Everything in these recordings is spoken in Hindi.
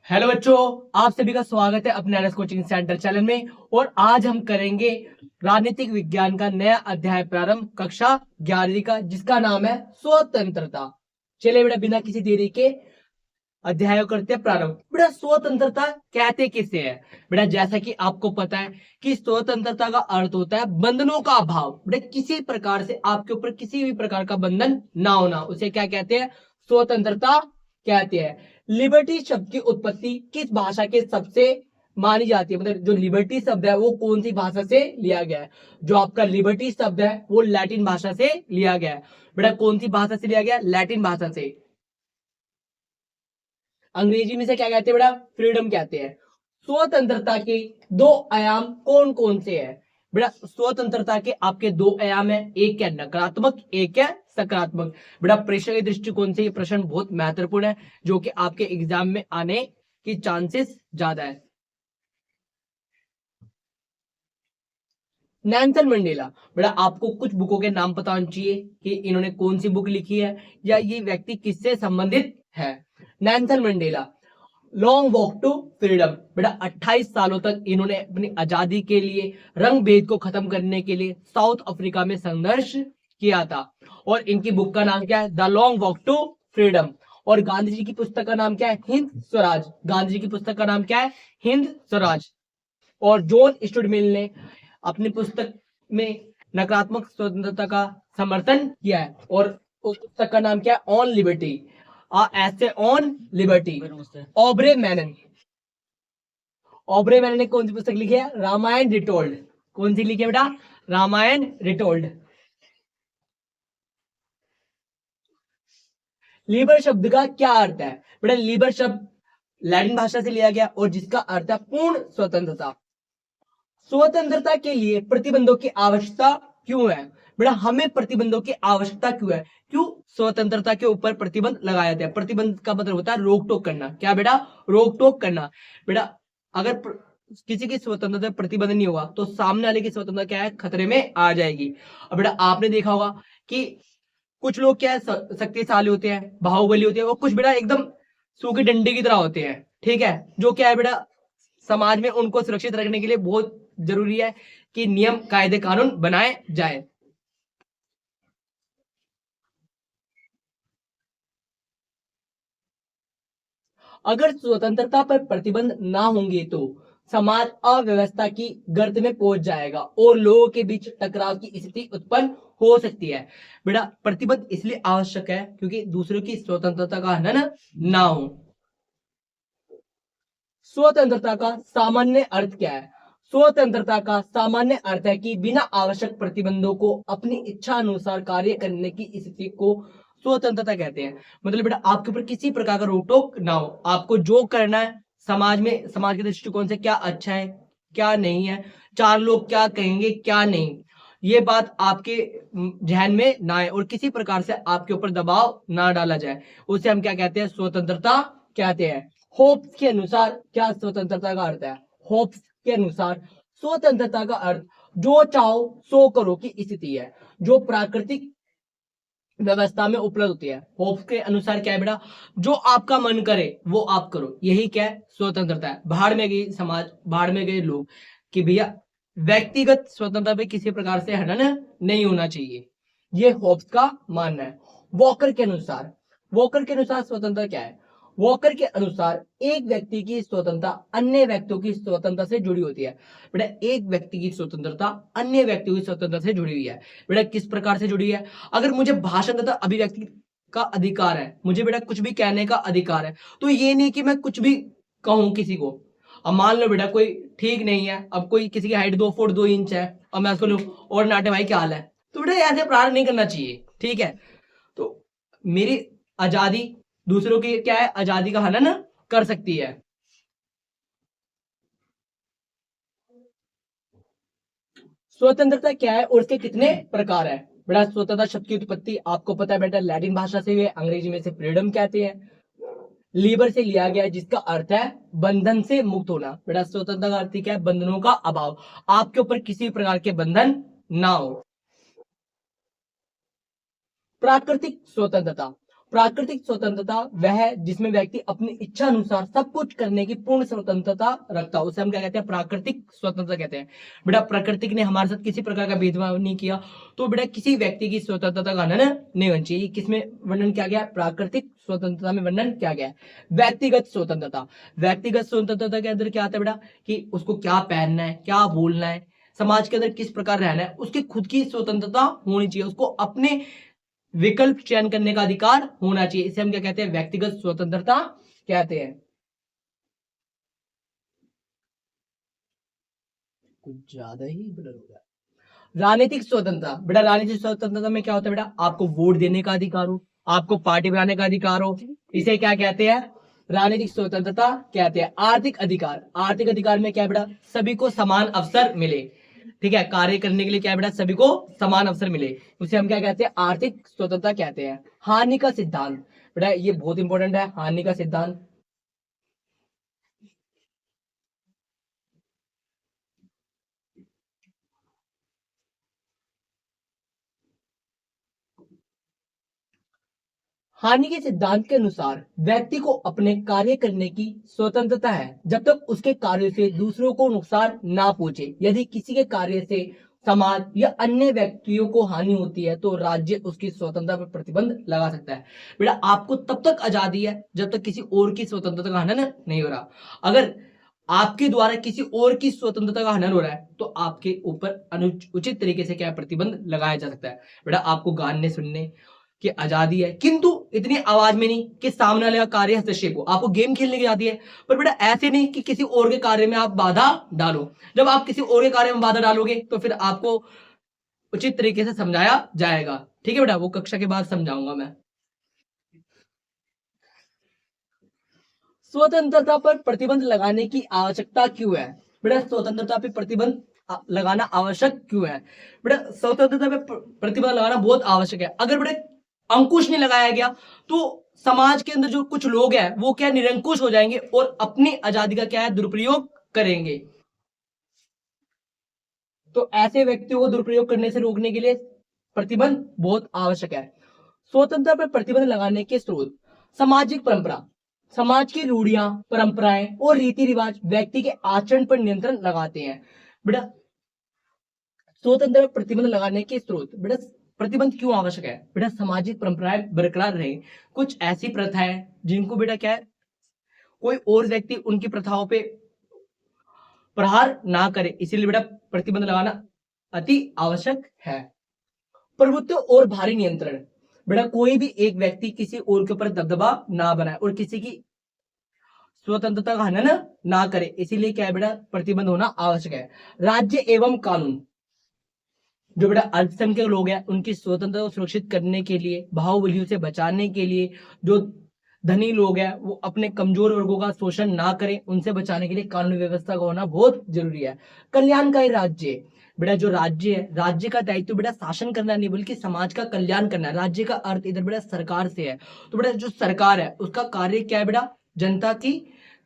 हेलो बच्चों, आप सभी का स्वागत है अपने एनएस कोचिंग सेंटर चैनल में। और आज हम करेंगे राजनीतिक विज्ञान का नया अध्याय प्रारंभ, कक्षा 11वीं का, जिसका नाम है स्वतंत्रता। चलिए बेटा, बिना किसी देरी के अध्याय करते हैं प्रारंभ। बेटा, स्वतंत्रता कहते किसे है? बेटा, जैसा कि आपको पता है कि स्वतंत्रता का अर्थ होता है बंधनों का अभाव। बेटा, किसी प्रकार से आपके ऊपर किसी भी प्रकार का बंधन ना होना, उसे क्या कहते हैं? स्वतंत्रता कहते हैं। लिबर्टी शब्द की उत्पत्ति किस भाषा के सबसे मानी जाती है? मतलब जो लिबर्टी शब्द है वो कौन सी भाषा से लिया गया है? जो आपका लिबर्टी शब्द है वो लैटिन भाषा से लिया गया है। बेटा, कौन सी भाषा से लिया गया? लैटिन भाषा से। अंग्रेजी में से क्या कहते हैं बेटा? फ्रीडम कहते हैं। स्वतंत्रता के दो आयाम कौन कौन से हैं? बेटा, स्वतंत्रता के आपके दो आयाम है, एक है नकारात्मक, एक है सकारात्मक। बेटा, प्रेक्षक के दृष्टिकोण से ये प्रश्न बहुत महत्वपूर्ण है, जो कि आपके एग्जाम में आने की चांसेस ज्यादा है। Nelson Mandela. बेटा, आपको कुछ बुकों के नाम पता होने चाहिए कि इन्होंने कौन सी बुक लिखी है या ये व्यक्ति किससे संबंधित है। Nelson Mandela, long walk to freedom. बेटा, 28 सालों तक इन्होंने अपनी आजादी के लिए, रंग भेद को खत्म करने के लिए साउथ अफ्रीका में संघर्ष किया था। और इनकी बुक का नाम क्या है? The long walk to freedom. और गांधी जी की पुस्तक का नाम क्या है? हिंद स्वराज। गांधी जी की पुस्तक का नाम क्या है? हिंद स्वराज। और जॉन स्टुअर्ट मिल ने अपनी पुस्तक में नकारात्मक स्वतंत्रता का समर्थन किया है, और उस पुस्तक का नाम क्या है? ऑन लिबर्टी, ऐसे on liberty. Aubrey Menen, Aubrey मैनन ने कौन सी पुस्तक लिखी है? रामायण रिटोल्ड। कौन सी लिखी है बेटा? रामायण रिटोल्ड। लीबर शब्द का क्या अर्थ है? बेटा, लीबर शब्द लैटिन भाषा से लिया गया और जिसका अर्थ है पूर्ण स्वतंत्रता। स्वतंत्रता के लिए प्रतिबंधों की आवश्यकता क्यों है? बेटा, हमें प्रतिबंधों की आवश्यकता क्यों है? क्यों स्वतंत्रता के ऊपर प्रतिबंध लगाया जाता है? प्रतिबंध का मतलब होता है रोक टोक करना। क्या बेटा? रोक टोक करना। बेटा, अगर किसी की स्वतंत्रता प्रतिबंध नहीं होगा तो सामने वाले की स्वतंत्रता क्या है? खतरे में आ जाएगी। अब बेटा, आपने देखा होगा कि कुछ लोग क्या है, शक्तिशाली होते हैं, बाहुबली होते हैं, और कुछ बेटा एकदम सूखे डंडे की तरह होते हैं। ठीक है, जो क्या है बेटा, समाज में उनको सुरक्षित रखने के लिए बहुत जरूरी है कि नियम कायदे कानून बनाए जाए। अगर स्वतंत्रता पर प्रतिबंध ना होंगे तो समाज अव्यवस्था की गर्त में पहुंच जाएगा और लोगों के बीच टकराव की स्थिति उत्पन्न हो सकती है। बेटा, प्रतिबंध इसलिए आवश्यक है क्योंकि दूसरों की स्वतंत्रता का हनन ना हो। स्वतंत्रता का सामान्य अर्थ क्या है? स्वतंत्रता का सामान्य अर्थ है कि बिना आवश्यक प्रतिबंधों को अपनी इच्छा अनुसार कार्य करने की स्थिति को स्वतंत्रता कहते हैं। मतलब बेटा, आपके ऊपर किसी प्रकार का रोक टोक ना हो, आपको जो करना है, समाज में, समाज के दृष्टिकोण से क्या अच्छा है क्या नहीं है, चार लोग क्या कहेंगे क्या नहीं, ये बात आपके जहन में ना आए और किसी प्रकार से आपके ऊपर दबाव ना डाला जाए, उसे हम क्या कहते हैं? स्वतंत्रता कहते हैं। होप्स के अनुसार क्या स्वतंत्रता का अर्थ है? होप्स के अनुसार स्वतंत्रता का अर्थ जो चाहो सो करो की स्थिति है, जो प्राकृतिक व्यवस्था में उपलब्ध होती है। होप्स के अनुसार क्या है बेटा? जो आपका मन करे वो आप करो, यही क्या है? स्वतंत्रता है। बाहर में गई समाज, बाहर में गए लोग, कि भैया व्यक्तिगत स्वतंत्रता पे किसी प्रकार से हनन नहीं होना चाहिए, ये होप्स का मानना है। वॉकर के अनुसार, वॉकर के अनुसार स्वतंत्रता क्या है? वॉकर के अनुसार एक व्यक्ति की स्वतंत्रता अन्य व्यक्तियों की स्वतंत्रता से जुड़ी होती है। बेटा, एक व्यक्ति की स्वतंत्रता अन्य व्यक्तियों की स्वतंत्रता से जुड़ी हुई है। बेटा, किस प्रकार से जुड़ी है? अगर मुझे भाषण तथा अभिव्यक्ति का अधिकार है, मुझे बेटा कुछ भी कहने का अधिकार है, तो ये नहीं कि मैं कुछ भी कहूं किसी को। अब मान लो बेटा कोई ठीक नहीं है, अब कोई किसी की हाइट 2 फुट 2 इंच है और मैं उसको लूं, और नाटे भाई क्या हाल है, तो बेटा ऐसे प्रहार नहीं करना चाहिए। ठीक है, तो मेरी आजादी दूसरों की क्या है? आजादी का हनन कर सकती है। स्वतंत्रता क्या है और इसके कितने प्रकार है? बेटा, स्वतंत्रता शब्द की उत्पत्ति आपको पता है बेटा, लैटिन भाषा से हुई है, अंग्रेजी में से फ्रीडम कहते हैं। लीबर से लिया गया है जिसका अर्थ है बंधन से मुक्त होना। बेटा, स्वतंत्रता का अर्थ क्या है? बंधनों का अभाव, आपके ऊपर किसी प्रकार के बंधन ना हो। प्राकृतिक स्वतंत्रता, प्राकृतिक स्वतंत्रता वह है जिसमें व्यक्ति अपनी इच्छा अनुसार सब कुछ करने की पूर्ण स्वतंत्रता रखता है, उसे हम क्या कहते हैं, प्राकृतिक स्वतंत्रता कहते हैं। बेटा प्रकृति ने हमारे साथ किसी प्रकार का भेदभाव नहीं किया, तो बेटा किसी व्यक्ति की स्वतंत्रता का हनन नहीं होना चाहिए। किसमें वर्णन किया गया, प्राकृतिक स्वतंत्रता में वर्णन किया गया। व्यक्तिगत स्वतंत्रता, व्यक्तिगत स्वतंत्रता के अंदर क्या आता है बेटा, कि उसको क्या पहनना है, क्या बोलना है, समाज के अंदर किस प्रकार रहना है, उसकी खुद की स्वतंत्रता होनी चाहिए, उसको अपने विकल्प चयन करने का अधिकार होना चाहिए। इसे हम क्या कहते हैं, व्यक्तिगत स्वतंत्रता कहते हैं। कुछ ज्यादा ही ब्लर हो गया। राजनीतिक स्वतंत्रता, बेटा राजनीतिक स्वतंत्रता में क्या होता है बेटा, आपको वोट देने का अधिकार हो, आपको पार्टी बनाने का अधिकार हो, इसे क्या कहते हैं, राजनीतिक स्वतंत्रता कहते हैं। आर्थिक अधिकार, आर्थिक अधिकार में क्या है बेटा, सभी को समान अवसर मिले, ठीक है, कार्य करने के लिए क्या है बेटा, सभी को समान अवसर मिले, उसे हम क्या कहते हैं, आर्थिक स्वतंत्रता कहते हैं। हानि का सिद्धांत, बेटा ये बहुत इंपॉर्टेंट है, हानि का सिद्धांत। हानि के सिद्धांत के अनुसार व्यक्ति को अपने कार्य करने की स्वतंत्रता है जब तक उसके कार्य से दूसरों को नुकसान ना पहुंचे। यदि किसी के कार्य से समाज या अन्य व्यक्तियों को हानि होती है तो राज्य उसकी स्वतंत्रता पर प्रतिबंध लगा सकता है। बेटा आपको तब तक आजादी है जब तक किसी और की स्वतंत्रता का हनन नहीं हो रहा। अगर आपके द्वारा किसी और की स्वतंत्रता का हनन हो रहा है तो आपके ऊपर अनुचित तरीके से क्या प्रतिबंध लगाया जा सकता है। बेटा आपको गाने सुनने की आजादी है, किंतु इतनी आवाज में नहीं कि सामने वाले का कार्य हस्तक्षेप हो। आपको गेम खेलने की आजादी है, पर बेटा ऐसे नहीं कि किसी और के कार्य में आप बाधा डालो। जब आप किसी और के कार्य में बाधा डालोगे तो फिर आपको उचित तरीके से समझाया जाएगा, ठीक है बेटा, वो कक्षा के बाद समझाऊंगा मैं। स्वतंत्रता पर प्रतिबंध लगाने की आवश्यकता क्यों है, बेटा स्वतंत्रता पर प्रतिबंध लगाना आवश्यक क्यों है। बेटा स्वतंत्रता पे प्रतिबंध लगाना बहुत आवश्यक है। अगर बेटा अंकुश नहीं लगाया गया तो समाज के अंदर जो कुछ लोग हैं वो क्या निरंकुश हो जाएंगे और अपनी आजादी का क्या है, दुरुपयोग करेंगे। तो ऐसे व्यक्तियों को दुरुपयोग करने से रोकने के लिए प्रतिबंध बहुत आवश्यक है। स्वतंत्रता पर प्रतिबंध लगाने के स्रोत, सामाजिक परंपरा, समाज की रूढ़ियां, परंपराएं और रीति रिवाज व्यक्ति के आचरण पर नियंत्रण लगाते हैं। बेटा स्वतंत्र पर प्रतिबंध लगाने के स्रोत, बेटा प्रतिबंध क्यों आवश्यक है, बेटा सामाजिक परंपराएं बरकरार रहे। कुछ ऐसी प्रथाएं जिनको बेटा क्या है, कोई और व्यक्ति उनकी प्रथाओं पे प्रहार ना करे, इसीलिए बेटा प्रतिबंध लगाना अति आवश्यक है। प्रभुत्व और भारी नियंत्रण, बेटा कोई भी एक व्यक्ति किसी और के ऊपर दबदबा ना बनाए और किसी की स्वतंत्रता का हनन ना करे, इसीलिए क्या है बेटा प्रतिबंध होना आवश्यक है। राज्य एवं कानून, जो बेटा अल्पसंख्यक लोग हैं उनकी स्वतंत्रता को सुरक्षित करने के लिए, बाहुबलियों से बचाने के लिए, जो धनी लोग हैं वो अपने कमजोर वर्गों का शोषण ना करें, उनसे बचाने के लिए कानून व्यवस्था का होना बहुत जरूरी है। कल्याणकारी राज्य, बेटा जो राज्य है, राज्य का दायित्व बेटा शासन करना नहीं बल्कि समाज का कल्याण करना है। राज्य का अर्थ इधर बेटा सरकार से है, तो बेटा जो सरकार है उसका कार्य क्या है बेटा, जनता की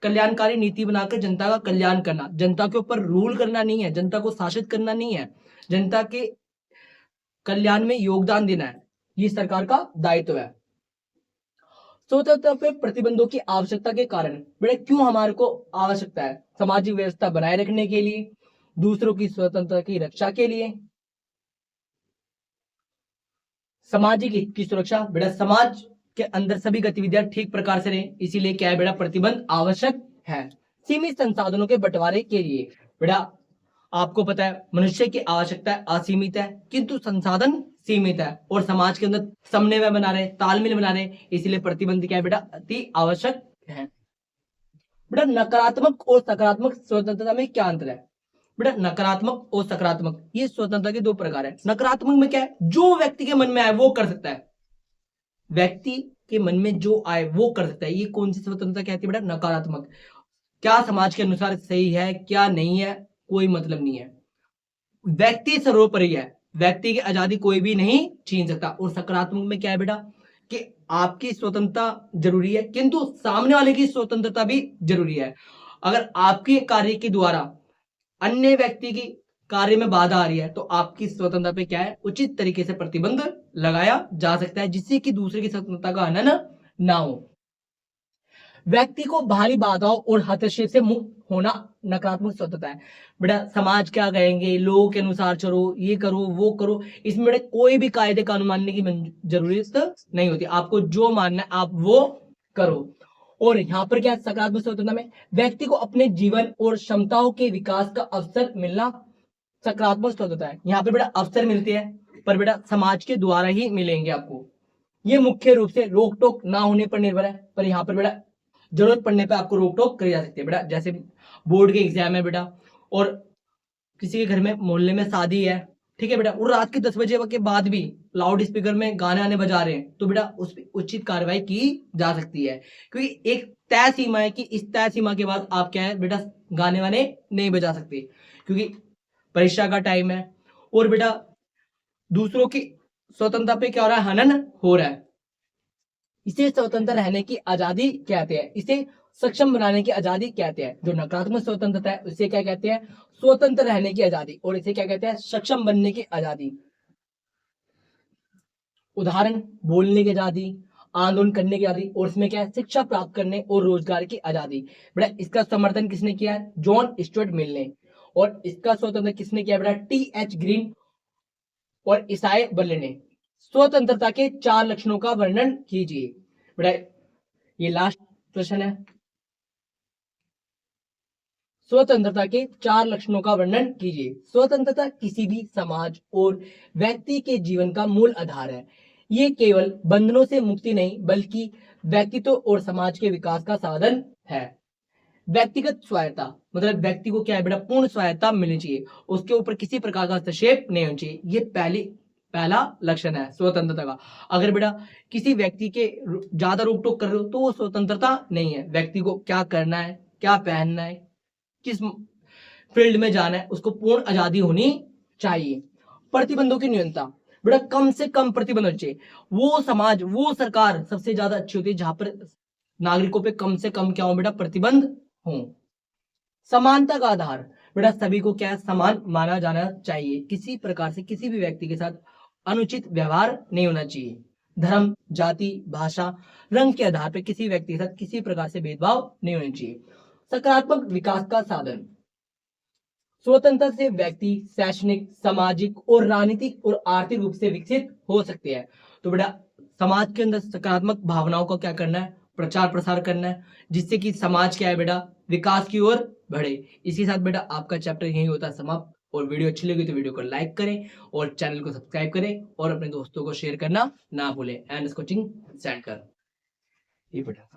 कल्याणकारी नीति बनाकर जनता का कल्याण करना, जनता के ऊपर रूल करना नहीं है, जनता को शासित करना नहीं है, जनता के कल्याण में योगदान देना है, ये सरकार का दायित्व है। स्वतंत्रता पे प्रतिबंधों की आवश्यकता के कारण, बेटा क्यों हमारे को आवश्यकता है, सामाजिक व्यवस्था बनाए रखने के लिए, दूसरों की स्वतंत्रता की रक्षा के लिए, सामाजिक हित की सुरक्षा, बेटा समाज के अंदर सभी गतिविधियां ठीक प्रकार से रहे, इसीलिए क्या है बेटा प्रतिबंध आवश्यक है। सीमित संसाधनों के बंटवारे के लिए, बेटा आपको पता है मनुष्य की आवश्यकता असीमित है किंतु संसाधन सीमित है, और समाज के अंदर समन्वय बना रहे, तालमेल बना रहे, इसलिए प्रतिबंध क्या है बेटा अति आवश्यक है। बेटा नकारात्मक और सकारात्मक स्वतंत्रता में क्या अंतर है, बेटा नकारात्मक और सकारात्मक ये स्वतंत्रता के दो प्रकार है। नकारात्मक में क्या है, जो व्यक्ति के मन में आए वो कर सकता है, व्यक्ति के मन में जो आए वो कर सकता है, ये कौन सी स्वतंत्रता कहती है बेटा, नकारात्मक। क्या समाज के अनुसार सही है क्या नहीं है कोई मतलब नहीं है, व्यक्ति सर्वोपरि है, व्यक्ति की आजादी कोई भी नहीं छीन सकता। और सकारात्मक में क्या है बेटा कि आपकी स्वतंत्रता जरूरी है किंतु सामने वाले की स्वतंत्रता भी जरूरी है। अगर आपके कार्य के द्वारा अन्य व्यक्ति की कार्य में बाधा आ रही है तो आपकी स्वतंत्रता पे क्या है, उचित तरीके से प्रतिबंध लगाया जा सकता है, जिससे कि दूसरे की स्वतंत्रता का हनन ना हो। व्यक्ति को बाहरी बाधाओं और हस्तक्षेप से मुक्त होना नकारात्मक स्वतंत्रता है। बेटा समाज क्या कहेंगे, लोगों के अनुसार चलो, ये करो वो करो, इसमें बेटा कोई भी कायदे कानून मानने की जरूरत नहीं होती। आपको जो मानना है आप वो करो। और यहाँ पर क्या है, सकारात्मक स्वतंत्रता में व्यक्ति को अपने जीवन और क्षमताओं के विकास का अवसर मिलना सकारात्मक स्वतंत्रता है। यहाँ पे बेटा अवसर मिलते हैं पर बेटा समाज के द्वारा ही मिलेंगे आपको। ये मुख्य रूप से रोक टोक ना होने पर निर्भर है, पर यहाँ पर बेटा जरूरत पड़ने पे आपको रोक टोक करी जा सकती है। बेटा जैसे बोर्ड के एग्जाम है बेटा, और किसी के घर में मोहल्ले में शादी है, ठीक है बेटा, और रात के 10 बजे के बाद भी लाउड स्पीकर में गाने आने बजा रहे हैं, तो बेटा उस पर उचित कार्रवाई की जा सकती है, क्योंकि एक तय सीमा है कि इस तय सीमा के बाद आप क्या है बेटा गाने वाने नहीं बजा सकते, क्योंकि परीक्षा का टाइम है और बेटा दूसरों की स्वतंत्रता पे क्या हो रहा है, हनन हो रहा है। इसे स्वतंत्र रहने की आजादी कहते हैं, इसे सक्षम बनाने की आजादी कहते हैं। जो नकारात्मक स्वतंत्रता है उसे क्या कहते हैं, स्वतंत्र रहने की आजादी, और इसे क्या कहते हैं, सक्षम बनने की आजादी। उदाहरण, बोलने की आजादी, आंदोलन करने की आजादी, और इसमें क्या है, शिक्षा प्राप्त करने और रोजगार की आजादी। बेटा इसका समर्थन किसने किया है, जॉन स्टुअर्ट मिल ने। और इसका स्वतंत्र किसने किया बेटा, T.H. ग्रीन और ईसाई बर्ले ने। स्वतंत्रता के 4 लक्षणों का वर्णन कीजिए। बेटा ये लास्ट प्रश्न है, स्वतंत्रता के 4 लक्षणों का वर्णन कीजिए। स्वतंत्रता किसी भी समाज और व्यक्ति के जीवन का मूल आधार है। ये केवल बंधनों से मुक्ति नहीं बल्कि व्यक्तित्व और समाज के विकास का साधन है। व्यक्तिगत स्वायत्ता मतलब व्यक्ति को क्या है बेटा, पूर्ण स्वायत्ता मिलनी चाहिए, उसके ऊपर किसी प्रकार का हस्तक्षेप नहीं होना चाहिए। ये पहला लक्षण है स्वतंत्रता का। अगर बेटा किसी व्यक्ति के ज्यादा रोक टोक कर रहे हो तो वो स्वतंत्रता नहीं है। व्यक्ति को क्या करना है, क्या पहनना है, किस फील्ड में जाना है, उसको पूर्ण आजादी होनी चाहिए। प्रतिबंधों की न्यूनता, बेटा कम से कम प्रतिबंध होने चाहिए। वो समाज, वो सरकार सबसे ज्यादा अच्छी होती है जहां पर नागरिकों पे कम से कम क्या हो बेटा, प्रतिबंध हो। समानता का आधार, बेटा सभी को क्या समान माना जाना चाहिए, किसी प्रकार से किसी भी व्यक्ति के साथ अनुचित व्यवहार नहीं होना चाहिए। धर्म, जाति, भाषा, रंग के आधार पर किसी व्यक्ति के साथ किसी प्रकार से भेदभाव नहीं होना चाहिए। सकारात्मक विकास का साधन, स्वतंत्रता से व्यक्ति शैक्षणिक, सामाजिक और राजनीतिक और आर्थिक रूप से विकसित हो सकते हैं। तो बेटा समाज के अंदर सकारात्मक भावनाओं का क्या करना है, प्रचार प्रसार करना है, जिससे कि समाज क्या है बेटा, विकास की ओर बढ़े। इसी साथ बेटा आपका चैप्टर यही होता है समाप्त। और वीडियो अच्छी लगी तो वीडियो को लाइक करें और चैनल को सब्सक्राइब करें और अपने दोस्तों को शेयर करना ना भूलें। एंड कोचिंग सेंड कर ये बेटा